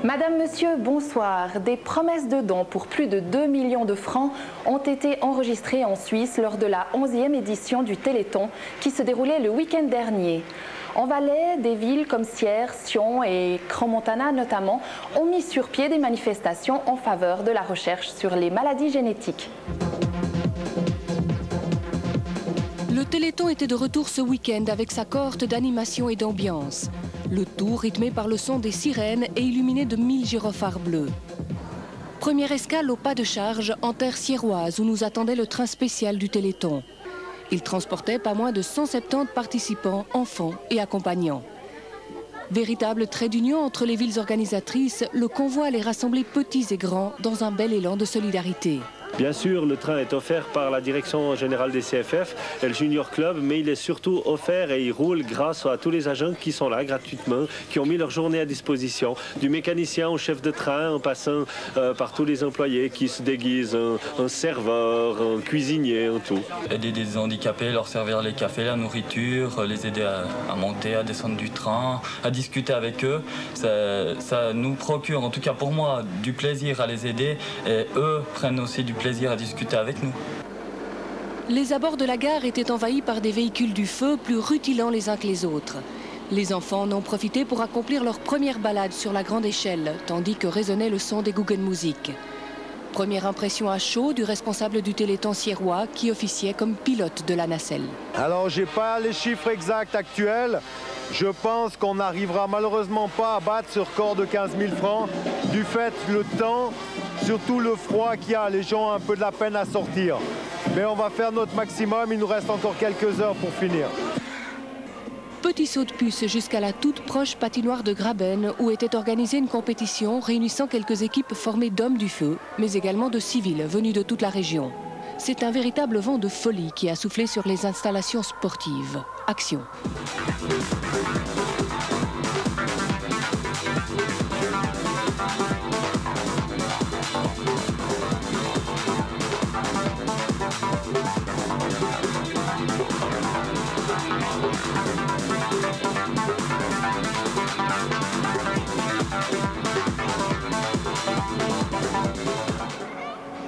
Madame, Monsieur, bonsoir. Des promesses de dons pour plus de 2 millions de francs ont été enregistrées en Suisse lors de la 11e édition du Téléthon qui se déroulait le week-end dernier. En Valais, des villes comme Sierre, Sion et Crans-Montana notamment ont mis sur pied des manifestations en faveur de la recherche sur les maladies génétiques. Le Téléthon était de retour ce week-end avec sa cohorte d'animation et d'ambiance. Le tout rythmé par le son des sirènes et illuminé de 1000 gyrophares bleus. Première escale au pas de charge en terre sierroise où nous attendait le train spécial du Téléthon. Il transportait pas moins de 170 participants, enfants et accompagnants. Véritable trait d'union entre les villes organisatrices, le convoi allait rassembler petits et grands dans un bel élan de solidarité. Bien sûr, le train est offert par la direction générale des CFF et le Junior Club, mais il est surtout offert et il roule grâce à tous les agents qui sont là gratuitement, qui ont mis leur journée à disposition, du mécanicien au chef de train, en passant par tous les employés qui se déguisent, un serveur, un cuisinier, un tout. Aider des handicapés, leur servir les cafés, la nourriture, les aider à monter, à descendre du train, à discuter avec eux, ça nous procure, en tout cas pour moi, du plaisir à les aider et eux prennent aussi du plaisir à discuter avec nous. Les abords de la gare étaient envahis par des véhicules du feu plus rutilants les uns que les autres. Les enfants en ont profité pour accomplir leur première balade sur la grande échelle, tandis que résonnait le son des Guggenmusik. Première impression à chaud du responsable du Téléthon sierrois qui officiait comme pilote de la nacelle. Alors j'ai pas les chiffres exacts actuels. Je pense qu'on n'arrivera malheureusement pas à battre ce record de 15 000 francs du fait le temps, surtout le froid qu'il y a. Les gens ont un peu de la peine à sortir. Mais on va faire notre maximum, il nous reste encore quelques heures pour finir. Petit saut de puce jusqu'à la toute proche patinoire de Graben où était organisée une compétition réunissant quelques équipes formées d'hommes du feu, mais également de civils venus de toute la région. C'est un véritable vent de folie qui a soufflé sur les installations sportives. Action.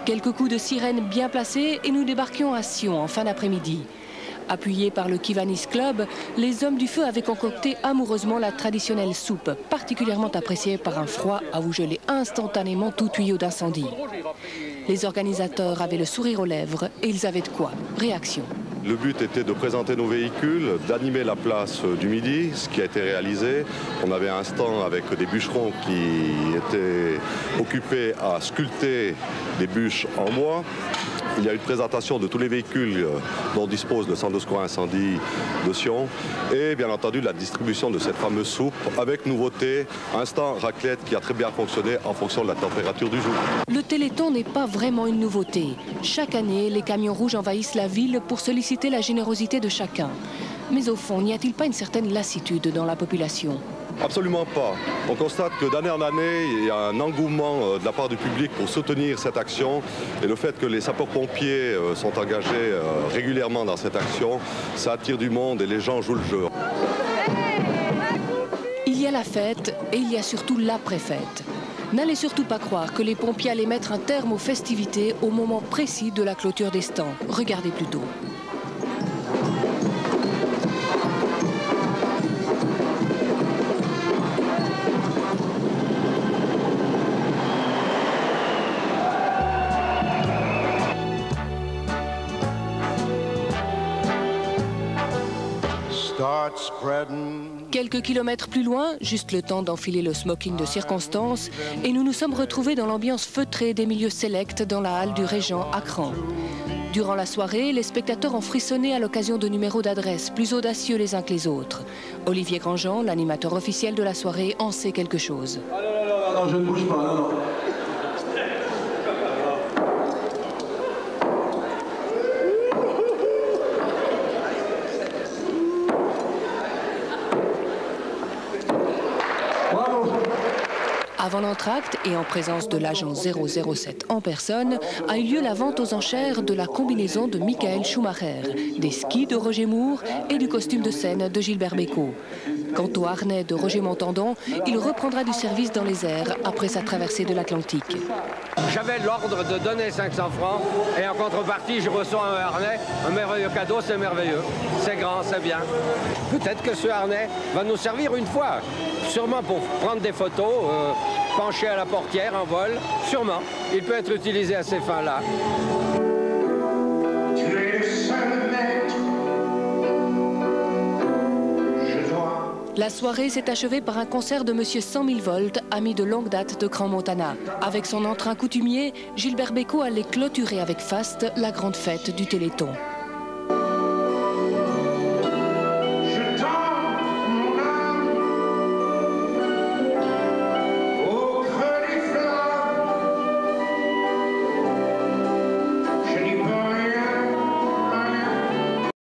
Quelques coups de sirène bien placés et nous débarquions à Sion en fin d'après-midi. Appuyés par le Kivanis Club, les hommes du feu avaient concocté amoureusement la traditionnelle soupe, particulièrement appréciée par un froid à vous geler instantanément tout tuyau d'incendie. Les organisateurs avaient le sourire aux lèvres et ils avaient de quoi. Réaction. Le but était de présenter nos véhicules, d'animer la place du Midi, ce qui a été réalisé. On avait un stand avec des bûcherons qui étaient occupés à sculpter des bûches en bois. Il y a une présentation de tous les véhicules dont dispose le centre de secours incendie de Sion et bien entendu la distribution de cette fameuse soupe avec nouveauté, un stand raclette qui a très bien fonctionné en fonction de la température du jour. Le Téléthon n'est pas vraiment une nouveauté. Chaque année, les camions rouges envahissent la ville pour solliciter la générosité de chacun. Mais au fond, n'y a-t-il pas une certaine lassitude dans la population ? Absolument pas. On constate que d'année en année, il y a un engouement de la part du public pour soutenir cette action. Et le fait que les sapeurs-pompiers sont engagés régulièrement dans cette action, ça attire du monde et les gens jouent le jeu. Il y a la fête et il y a surtout l'après-fête. N'allez surtout pas croire que les pompiers allaient mettre un terme aux festivités au moment précis de la clôture des stands. Regardez plutôt. Quelques kilomètres plus loin, juste le temps d'enfiler le smoking de circonstance, et nous nous sommes retrouvés dans l'ambiance feutrée des milieux sélects dans la halle du Régent à Crans. Durant la soirée, les spectateurs ont frissonné à l'occasion de numéros d'adresse plus audacieux les uns que les autres. Olivier Grandjean, l'animateur officiel de la soirée, en sait quelque chose. Non, je ne bouge pas, non. Avant l'entracte et en présence de l'agent 007 en personne, a eu lieu la vente aux enchères de la combinaison de Michael Schumacher, des skis de Roger Moore et du costume de scène de Gilbert Bécaud. Quant au harnais de Roger Montandon, il reprendra du service dans les airs après sa traversée de l'Atlantique. J'avais l'ordre de donner 500 francs et en contrepartie, je reçois un harnais, un merveilleux cadeau, c'est merveilleux. C'est grand, c'est bien. Peut-être que ce harnais va nous servir une fois, sûrement pour prendre des photos, pencher à la portière en vol, sûrement. Il peut être utilisé à ces fins-là. La soirée s'est achevée par un concert de Monsieur 100 000 volts, ami de longue date de Grand Montana. Avec son entrain coutumier, Gilbert Bécaud allait clôturer avec faste la grande fête du Téléthon.